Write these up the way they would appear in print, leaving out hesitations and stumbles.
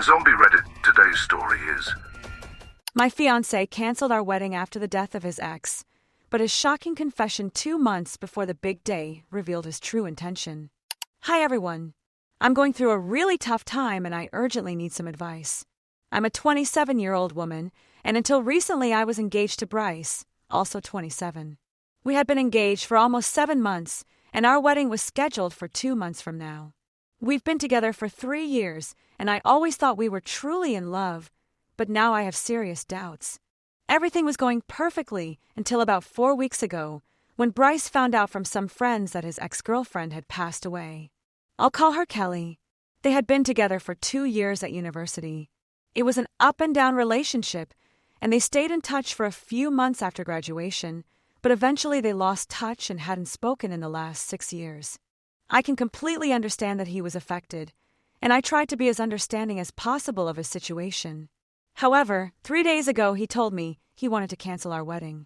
On Zombie Reddit, today's story is... My fiancé canceled our wedding after the death of his ex, but his shocking confession 2 months before the big day revealed his true intention. Hi everyone. I'm going through a really tough time and I urgently need some advice. I'm a 27-year-old woman, and until recently I was engaged to Bryce, also 27. We had been engaged for almost 7 months, and our wedding was scheduled for 2 months from now. We've been together for 3 years, and I always thought we were truly in love, but now I have serious doubts. Everything was going perfectly until about 4 weeks ago, when Bryce found out from some friends that his ex-girlfriend had passed away. I'll call her Kelly. They had been together for 2 years at university. It was an up-and-down relationship, and they stayed in touch for a few months after graduation, but eventually they lost touch and hadn't spoken in the last 6 years. I can completely understand that he was affected, and I tried to be as understanding as possible of his situation. However, 3 days ago he told me he wanted to cancel our wedding.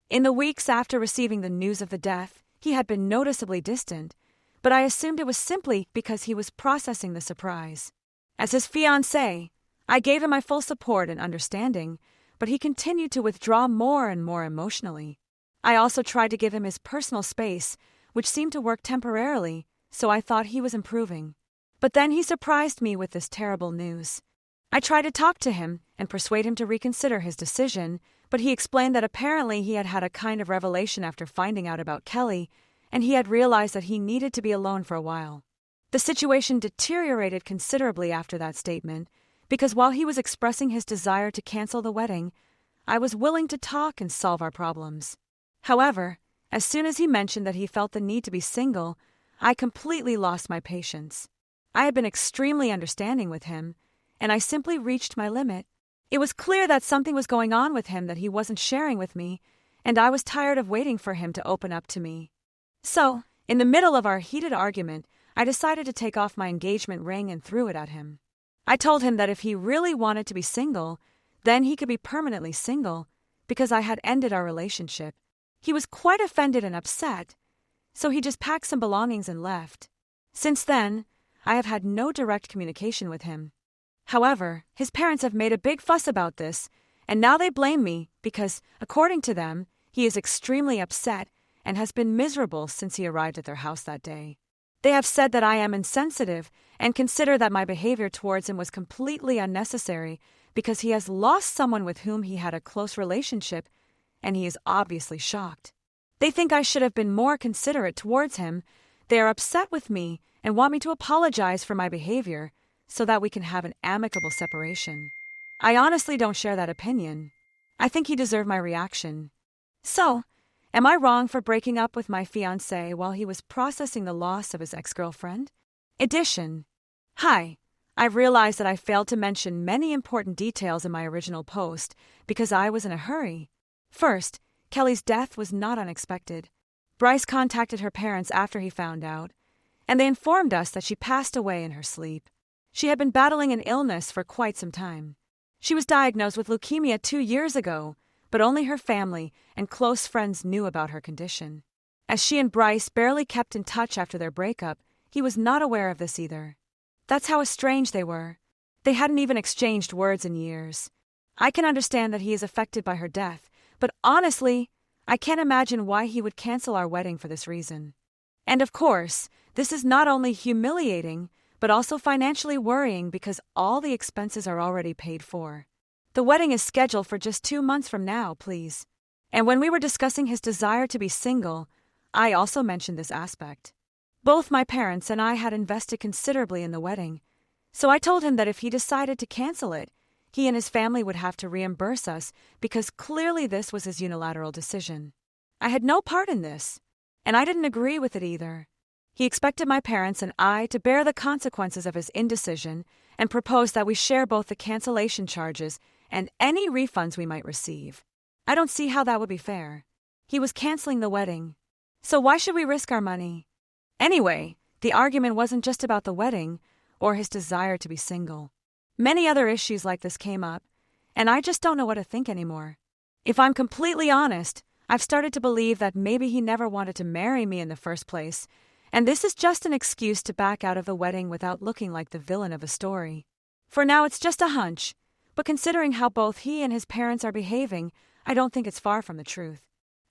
In the weeks after receiving the news of the death, he had been noticeably distant, but I assumed it was simply because he was processing the surprise. As his fiancé, I gave him my full support and understanding, but he continued to withdraw more and more emotionally. I also tried to give him his personal space, which seemed to work temporarily, so I thought he was improving. But then he surprised me with this terrible news. I tried to talk to him and persuade him to reconsider his decision, but he explained that apparently he had had a kind of revelation after finding out about Kelly, and he had realized that he needed to be alone for a while. The situation deteriorated considerably after that statement, because while he was expressing his desire to cancel the wedding, I was willing to talk and solve our problems. However, as soon as he mentioned that he felt the need to be single, I completely lost my patience. I had been extremely understanding with him, and I simply reached my limit. It was clear that something was going on with him that he wasn't sharing with me, and I was tired of waiting for him to open up to me. So, in the middle of our heated argument, I decided to take off my engagement ring and threw it at him. I told him that if he really wanted to be single, then he could be permanently single, because I had ended our relationship. He was quite offended and upset, so he just packed some belongings and left. Since then, I have had no direct communication with him. However, his parents have made a big fuss about this, and now they blame me because, according to them, he is extremely upset and has been miserable since he arrived at their house that day. They have said that I am insensitive and consider that my behavior towards him was completely unnecessary because he has lost someone with whom he had a close relationship, and he is obviously shocked. They think I should have been more considerate towards him. They are upset with me and want me to apologize for my behavior so that we can have an amicable separation. I honestly don't share that opinion. I think he deserved my reaction. So, am I wrong for breaking up with my fiancé while he was processing the loss of his ex-girlfriend? Addition. Hi, I've realized that I failed to mention many important details in my original post because I was in a hurry. First, Kelly's death was not unexpected. Bryce contacted her parents after he found out, and they informed us that she passed away in her sleep. She had been battling an illness for quite some time. She was diagnosed with leukemia 2 years ago, but only her family and close friends knew about her condition. As she and Bryce barely kept in touch after their breakup, he was not aware of this either. That's how estranged they were. They hadn't even exchanged words in years. I can understand that he is affected by her death, but honestly, I can't imagine why he would cancel our wedding for this reason. And of course, this is not only humiliating, but also financially worrying because all the expenses are already paid for. The wedding is scheduled for just 2 months from now, please. And when we were discussing his desire to be single, I also mentioned this aspect. Both my parents and I had invested considerably in the wedding, so I told him that if he decided to cancel it, he and his family would have to reimburse us because clearly this was his unilateral decision. I had no part in this, and I didn't agree with it either. He expected my parents and I to bear the consequences of his indecision and proposed that we share both the cancellation charges and any refunds we might receive. I don't see how that would be fair. He was canceling the wedding, so why should we risk our money? Anyway, the argument wasn't just about the wedding or his desire to be single. Many other issues like this came up, and I just don't know what to think anymore. If I'm completely honest, I've started to believe that maybe he never wanted to marry me in the first place, and this is just an excuse to back out of the wedding without looking like the villain of a story. For now, it's just a hunch, but considering how both he and his parents are behaving, I don't think it's far from the truth.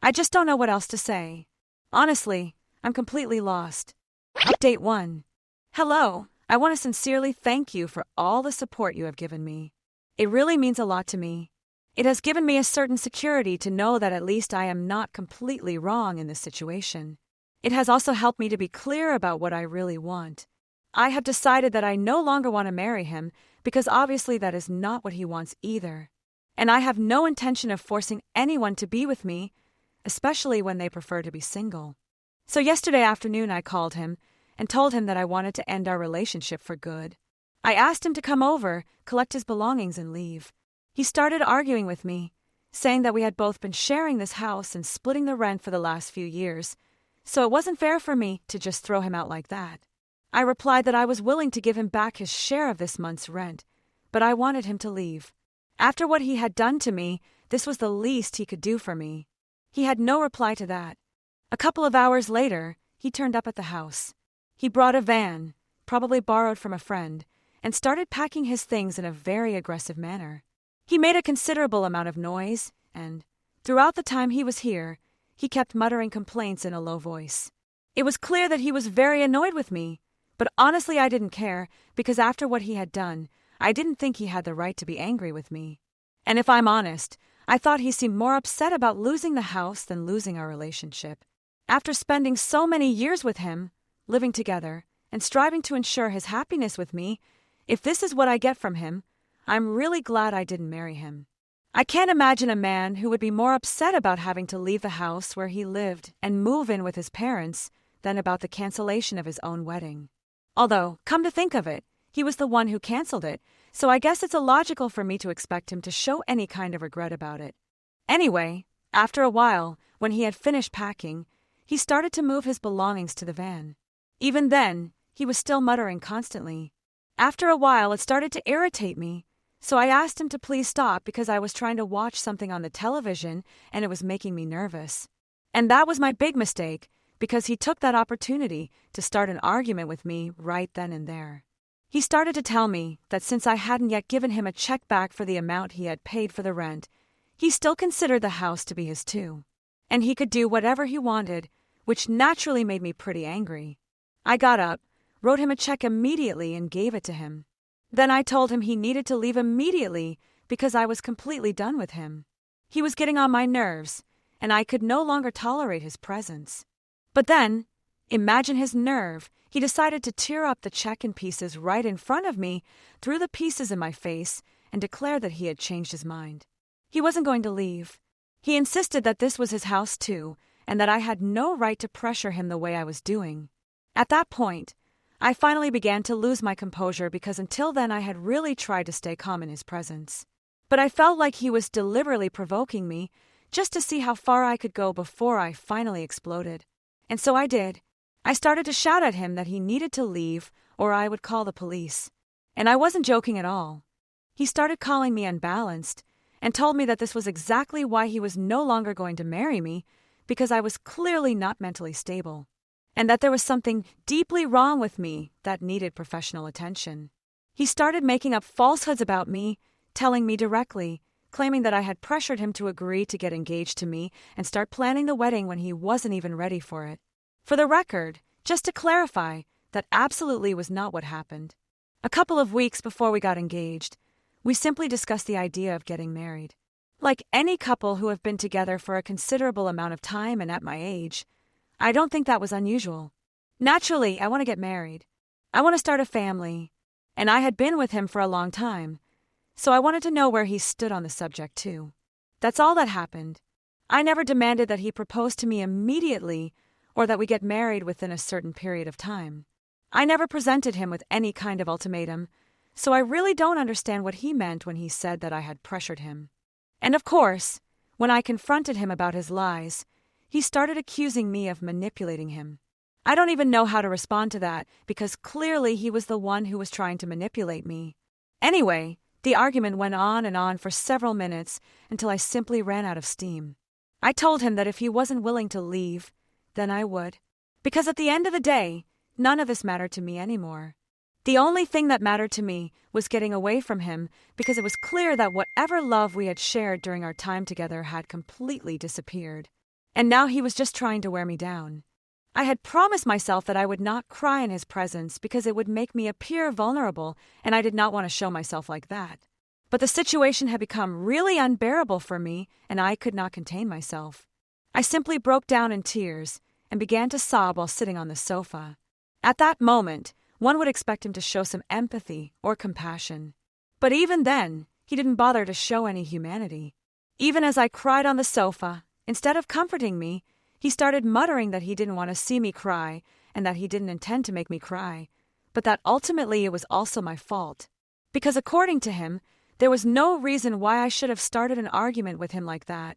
I just don't know what else to say. Honestly, I'm completely lost. Update 1. Hello, I want to sincerely thank you for all the support you have given me. It really means a lot to me. It has given me a certain security to know that at least I am not completely wrong in this situation. It has also helped me to be clear about what I really want. I have decided that I no longer want to marry him because obviously that is not what he wants either. And I have no intention of forcing anyone to be with me, especially when they prefer to be single. So yesterday afternoon I called him and told him that I wanted to end our relationship for good. I asked him to come over, collect his belongings, and leave. He started arguing with me, saying that we had both been sharing this house and splitting the rent for the last few years, so it wasn't fair for me to just throw him out like that. I replied that I was willing to give him back his share of this month's rent, but I wanted him to leave. After what he had done to me, this was the least he could do for me. He had no reply to that. A couple of hours later, he turned up at the house. He brought a van, probably borrowed from a friend, and started packing his things in a very aggressive manner. He made a considerable amount of noise, and, throughout the time he was here, he kept muttering complaints in a low voice. It was clear that he was very annoyed with me, but honestly I didn't care, because after what he had done, I didn't think he had the right to be angry with me. And if I'm honest, I thought he seemed more upset about losing the house than losing our relationship. After spending so many years with him, living together, and striving to ensure his happiness with me, if this is what I get from him, I'm really glad I didn't marry him. I can't imagine a man who would be more upset about having to leave the house where he lived and move in with his parents than about the cancellation of his own wedding. Although, come to think of it, he was the one who canceled it, so I guess it's illogical for me to expect him to show any kind of regret about it. Anyway, after a while, when he had finished packing, he started to move his belongings to the van. Even then, he was still muttering constantly. After a while, it started to irritate me, so I asked him to please stop because I was trying to watch something on the television and it was making me nervous. And that was my big mistake, because he took that opportunity to start an argument with me right then and there. He started to tell me that since I hadn't yet given him a check back for the amount he had paid for the rent, he still considered the house to be his too, and he could do whatever he wanted, which naturally made me pretty angry. I got up, wrote him a check immediately, and gave it to him. Then I told him he needed to leave immediately because I was completely done with him. He was getting on my nerves, and I could no longer tolerate his presence. But then, imagine his nerve, he decided to tear up the check in pieces right in front of me, threw the pieces in my face, and declared that he had changed his mind. He wasn't going to leave. He insisted that this was his house too, and that I had no right to pressure him the way I was doing. At that point, I finally began to lose my composure because until then I had really tried to stay calm in his presence. But I felt like he was deliberately provoking me just to see how far I could go before I finally exploded. And so I did. I started to shout at him that he needed to leave or I would call the police. And I wasn't joking at all. He started calling me unbalanced and told me that this was exactly why he was no longer going to marry me, because I was clearly not mentally stable, and that there was something deeply wrong with me that needed professional attention. He started making up falsehoods about me, telling me directly, claiming that I had pressured him to agree to get engaged to me and start planning the wedding when he wasn't even ready for it. For the record, just to clarify, that absolutely was not what happened. A couple of weeks before we got engaged, we simply discussed the idea of getting married. Like any couple who have been together for a considerable amount of time and at my age, I don't think that was unusual. Naturally, I want to get married. I want to start a family, and I had been with him for a long time, so I wanted to know where he stood on the subject too. That's all that happened. I never demanded that he propose to me immediately or that we get married within a certain period of time. I never presented him with any kind of ultimatum, so I really don't understand what he meant when he said that I had pressured him. And of course, when I confronted him about his lies, he started accusing me of manipulating him. I don't even know how to respond to that, because clearly he was the one who was trying to manipulate me. Anyway, the argument went on and on for several minutes until I simply ran out of steam. I told him that if he wasn't willing to leave, then I would. Because at the end of the day, none of this mattered to me anymore. The only thing that mattered to me was getting away from him because it was clear that whatever love we had shared during our time together had completely disappeared. And now he was just trying to wear me down. I had promised myself that I would not cry in his presence because it would make me appear vulnerable, and I did not want to show myself like that. But the situation had become really unbearable for me, and I could not contain myself. I simply broke down in tears and began to sob while sitting on the sofa. At that moment, one would expect him to show some empathy or compassion. But even then, he didn't bother to show any humanity. Even as I cried on the sofa, instead of comforting me, he started muttering that he didn't want to see me cry and that he didn't intend to make me cry, but that ultimately it was also my fault. Because according to him, there was no reason why I should have started an argument with him like that,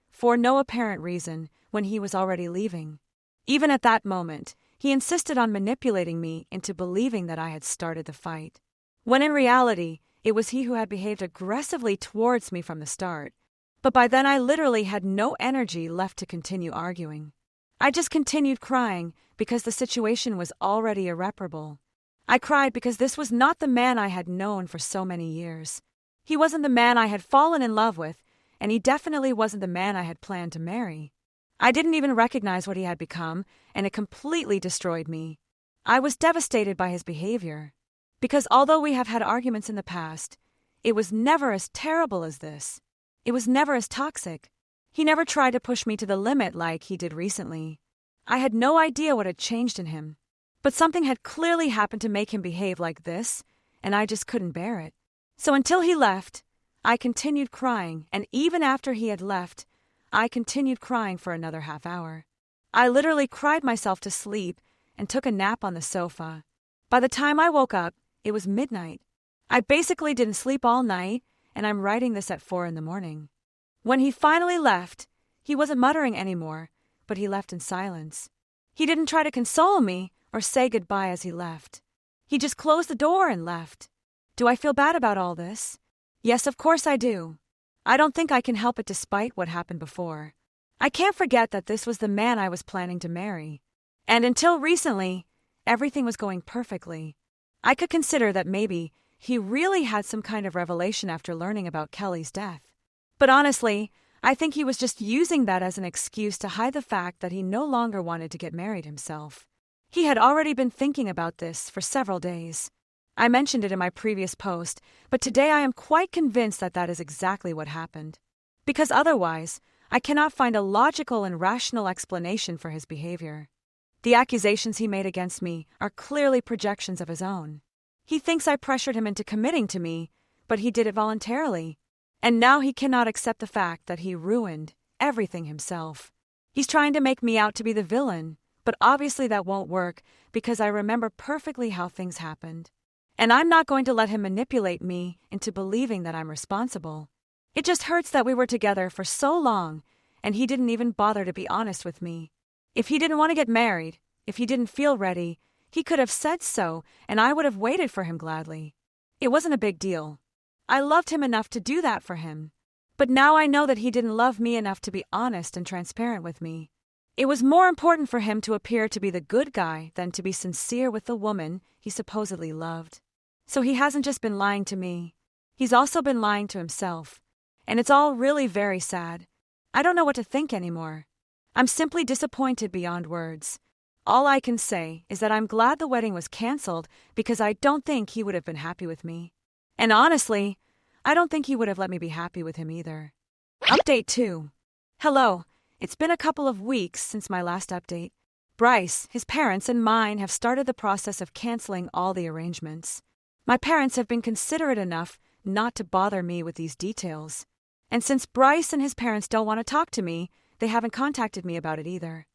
for no apparent reason, when he was already leaving. Even at that moment, he insisted on manipulating me into believing that I had started the fight, when in reality, it was he who had behaved aggressively towards me from the start. But by then I literally had no energy left to continue arguing. I just continued crying because the situation was already irreparable. I cried because this was not the man I had known for so many years. He wasn't the man I had fallen in love with, and he definitely wasn't the man I had planned to marry. I didn't even recognize what he had become, and it completely destroyed me. I was devastated by his behavior. Because although we have had arguments in the past, it was never as terrible as this. It was never as toxic. He never tried to push me to the limit like he did recently. I had no idea what had changed in him. But something had clearly happened to make him behave like this, and I just couldn't bear it. So until he left, I continued crying, and even after he had left, I continued crying for another half hour. I literally cried myself to sleep and took a nap on the sofa. By the time I woke up, it was midnight. I basically didn't sleep all night, and I'm writing this at 4 a.m. When he finally left, he wasn't muttering anymore, but he left in silence. He didn't try to console me or say goodbye as he left. He just closed the door and left. Do I feel bad about all this? Yes, of course I do. I don't think I can help it despite what happened before. I can't forget that this was the man I was planning to marry. And until recently, everything was going perfectly. I could consider that maybe he really had some kind of revelation after learning about Kelly's death. But honestly, I think he was just using that as an excuse to hide the fact that he no longer wanted to get married himself. He had already been thinking about this for several days. I mentioned it in my previous post, but today I am quite convinced that that is exactly what happened. Because otherwise, I cannot find a logical and rational explanation for his behavior. The accusations he made against me are clearly projections of his own. He thinks I pressured him into committing to me, but he did it voluntarily. And now he cannot accept the fact that he ruined everything himself. He's trying to make me out to be the villain, but obviously that won't work because I remember perfectly how things happened. And I'm not going to let him manipulate me into believing that I'm responsible. It just hurts that we were together for so long, and he didn't even bother to be honest with me. If he didn't want to get married, if he didn't feel ready, he could have said so, and I would have waited for him gladly. It wasn't a big deal. I loved him enough to do that for him. But now I know that he didn't love me enough to be honest and transparent with me. It was more important for him to appear to be the good guy than to be sincere with the woman he supposedly loved. So he hasn't just been lying to me. He's also been lying to himself. And it's all really very sad. I don't know what to think anymore. I'm simply disappointed beyond words. All I can say is that I'm glad the wedding was canceled because I don't think he would have been happy with me. And honestly, I don't think he would have let me be happy with him either. Update 2. Hello, it's been a couple of weeks since my last update. Bryce, his parents, and mine have started the process of canceling all the arrangements. My parents have been considerate enough not to bother me with these details. And since Bryce and his parents don't want to talk to me, they haven't contacted me about it either.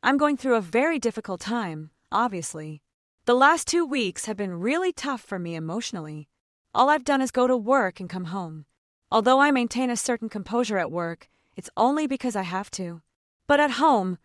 I'm going through a very difficult time, obviously. The last 2 weeks have been really tough for me emotionally. All I've done is go to work and come home. Although I maintain a certain composure at work, it's only because I have to. But at home,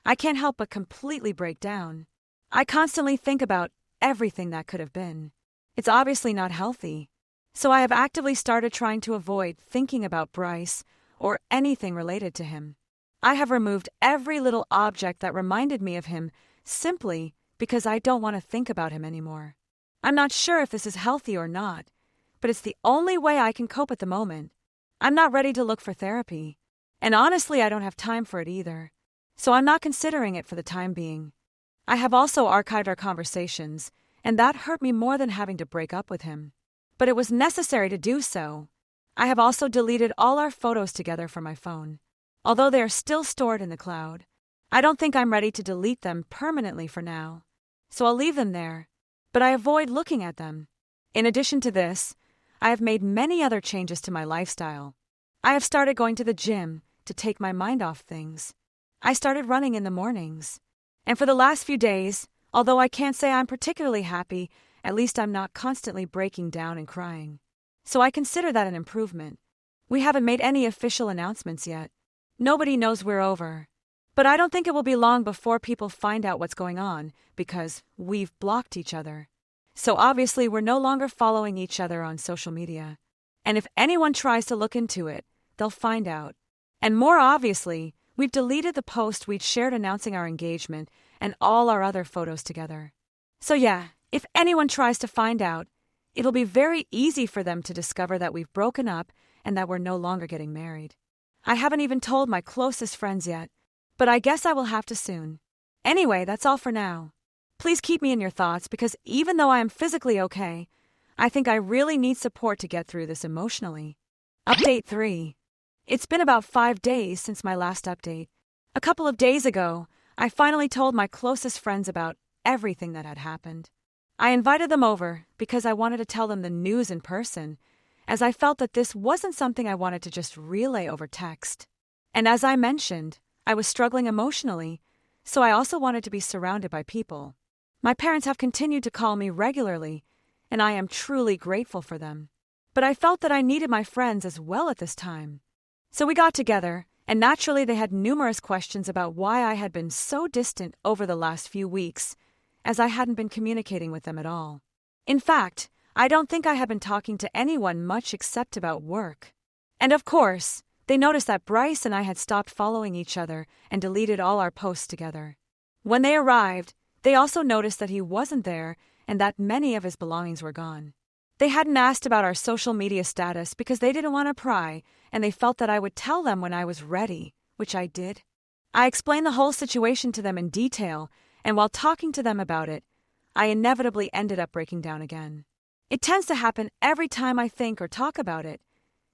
I can't help but completely break down. I constantly think about everything that could have been. It's obviously not healthy. So I have actively started trying to avoid thinking about Bryce or anything related to him. I have removed every little object that reminded me of him simply because I don't want to think about him anymore. I'm not sure if this is healthy or not, but it's the only way I can cope at the moment. I'm not ready to look for therapy, and honestly, I don't have time for it either, so I'm not considering it for the time being. I have also archived our conversations, and that hurt me more than having to break up with him. But it was necessary to do so. I have also deleted all our photos together from my phone, although they are still stored in the cloud. I don't think I'm ready to delete them permanently for now, so I'll leave them there, but I avoid looking at them. In addition to this, I have made many other changes to my lifestyle. I have started going to the gym to take my mind off things. I started running in the mornings. And for the last few days, although I can't say I'm particularly happy, at least I'm not constantly breaking down and crying. So I consider that an improvement. We haven't made any official announcements yet. Nobody knows we're over. But I don't think it will be long before people find out what's going on, because we've blocked each other. So obviously we're no longer following each other on social media. And if anyone tries to look into it, they'll find out. And more obviously, we've deleted the post we'd shared announcing our engagement and all our other photos together. So yeah, if anyone tries to find out, it'll be very easy for them to discover that we've broken up and that we're no longer getting married. I haven't even told my closest friends yet, but I guess I will have to soon. Anyway, that's all for now. Please keep me in your thoughts because even though I am physically okay, I think I really need support to get through this emotionally. Update 3. It's been about 5 days since my last update. A couple of days ago, I finally told my closest friends about everything that had happened. I invited them over because I wanted to tell them the news in person, as I felt that this wasn't something I wanted to just relay over text. And as I mentioned, I was struggling emotionally, so I also wanted to be surrounded by people. My parents have continued to call me regularly, and I am truly grateful for them. But I felt that I needed my friends as well at this time. So we got together, and naturally they had numerous questions about why I had been so distant over the last few weeks, as I hadn't been communicating with them at all. In fact, I don't think I had been talking to anyone much except about work. And of course, they noticed that Bryce and I had stopped following each other and deleted all our posts together. When they arrived, they also noticed that he wasn't there and that many of his belongings were gone. They hadn't asked about our social media status because they didn't want to pry, and they felt that I would tell them when I was ready, which I did. I explained the whole situation to them in detail, and while talking to them about it, I inevitably ended up breaking down again. It tends to happen every time I think or talk about it,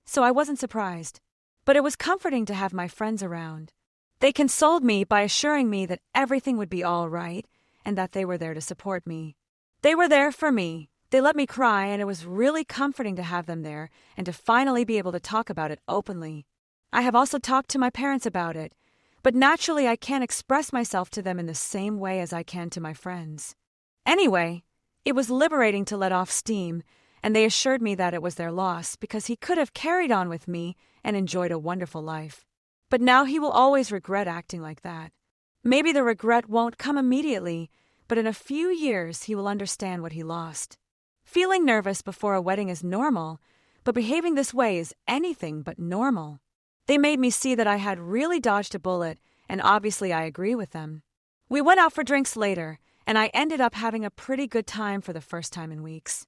so I wasn't surprised. But it was comforting to have my friends around. They consoled me by assuring me that everything would be all right and that they were there to support me. They were there for me. They let me cry, and it was really comforting to have them there and to finally be able to talk about it openly. I have also talked to my parents about it, but naturally I can't express myself to them in the same way as I can to my friends. Anyway, it was liberating to let off steam, and they assured me that it was their loss because he could have carried on with me and enjoyed a wonderful life. But now he will always regret acting like that. Maybe the regret won't come immediately, but in a few years he will understand what he lost. Feeling nervous before a wedding is normal, but behaving this way is anything but normal. They made me see that I had really dodged a bullet, and obviously I agree with them. We went out for drinks later, and I ended up having a pretty good time for the first time in weeks.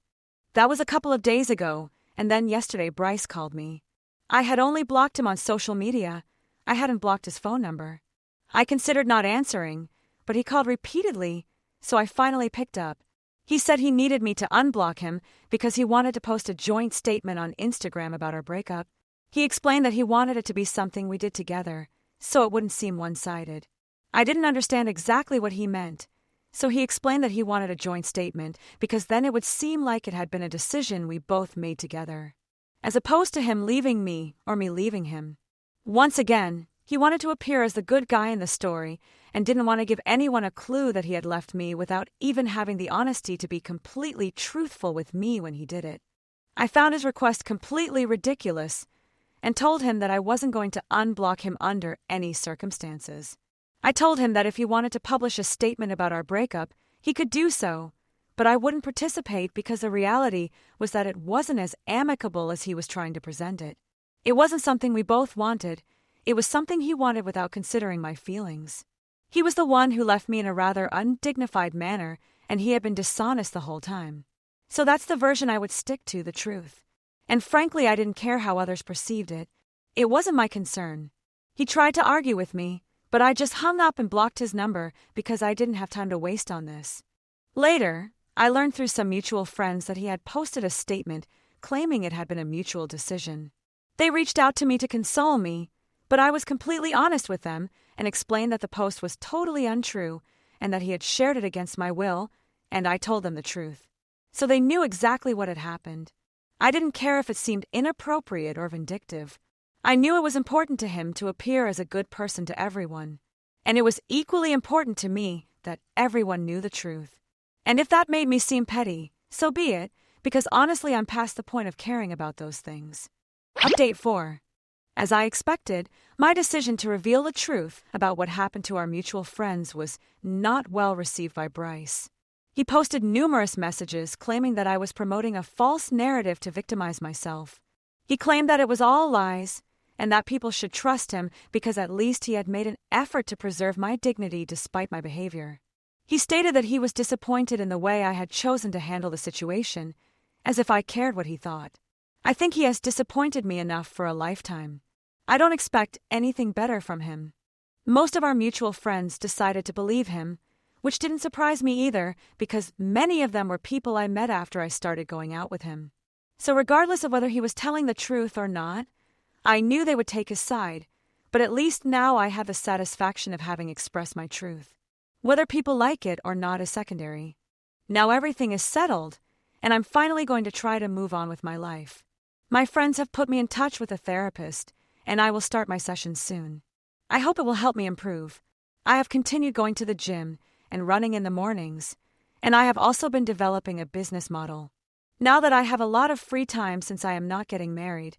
That was a couple of days ago, and then yesterday Bryce called me. I had only blocked him on social media. I hadn't blocked his phone number. I considered not answering, but he called repeatedly, so I finally picked up. He said he needed me to unblock him because he wanted to post a joint statement on Instagram about our breakup. He explained that he wanted it to be something we did together, so it wouldn't seem one-sided. I didn't understand exactly what he meant, so he explained that he wanted a joint statement because then it would seem like it had been a decision we both made together, as opposed to him leaving me or me leaving him. Once again, he wanted to appear as the good guy in the story and didn't want to give anyone a clue that he had left me without even having the honesty to be completely truthful with me when he did it. I found his request completely ridiculous and told him that I wasn't going to unblock him under any circumstances. I told him that if he wanted to publish a statement about our breakup, he could do so, but I wouldn't participate because the reality was that it wasn't as amicable as he was trying to present it. It wasn't something we both wanted. It was something he wanted without considering my feelings. He was the one who left me in a rather undignified manner, and he had been dishonest the whole time. So that's the version I would stick to, the truth. And frankly, I didn't care how others perceived it. It wasn't my concern. He tried to argue with me, but I just hung up and blocked his number because I didn't have time to waste on this. Later, I learned through some mutual friends that he had posted a statement claiming it had been a mutual decision. They reached out to me to console me, but I was completely honest with them and explained that the post was totally untrue and that he had shared it against my will, and I told them the truth. So they knew exactly what had happened. I didn't care if it seemed inappropriate or vindictive. I knew it was important to him to appear as a good person to everyone, and it was equally important to me that everyone knew the truth. And if that made me seem petty, so be it, because honestly I'm past the point of caring about those things. Update 4. As I expected, my decision to reveal the truth about what happened to our mutual friends was not well received by Bryce. He posted numerous messages claiming that I was promoting a false narrative to victimize myself. He claimed that it was all lies, and that people should trust him because at least he had made an effort to preserve my dignity despite my behavior. He stated that he was disappointed in the way I had chosen to handle the situation, as if I cared what he thought. I think he has disappointed me enough for a lifetime. I don't expect anything better from him. Most of our mutual friends decided to believe him, which didn't surprise me either because many of them were people I met after I started going out with him. So regardless of whether he was telling the truth or not, I knew they would take his side, but at least now I have the satisfaction of having expressed my truth. Whether people like it or not is secondary. Now everything is settled, and I'm finally going to try to move on with my life. My friends have put me in touch with a therapist, and I will start my sessions soon. I hope it will help me improve. I have continued going to the gym and running in the mornings, and I have also been developing a business model. Now that I have a lot of free time since I am not getting married,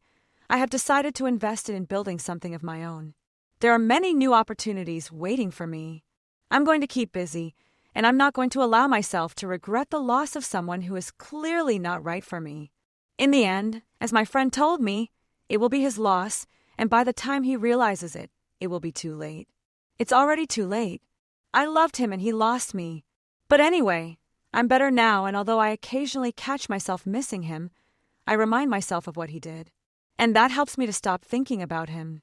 I have decided to invest it in building something of my own. There are many new opportunities waiting for me. I'm going to keep busy, and I'm not going to allow myself to regret the loss of someone who is clearly not right for me. In the end, as my friend told me, it will be his loss, and by the time he realizes it, it will be too late. It's already too late. I loved him and he lost me. But anyway, I'm better now, and although I occasionally catch myself missing him, I remind myself of what he did. And that helps me to stop thinking about him.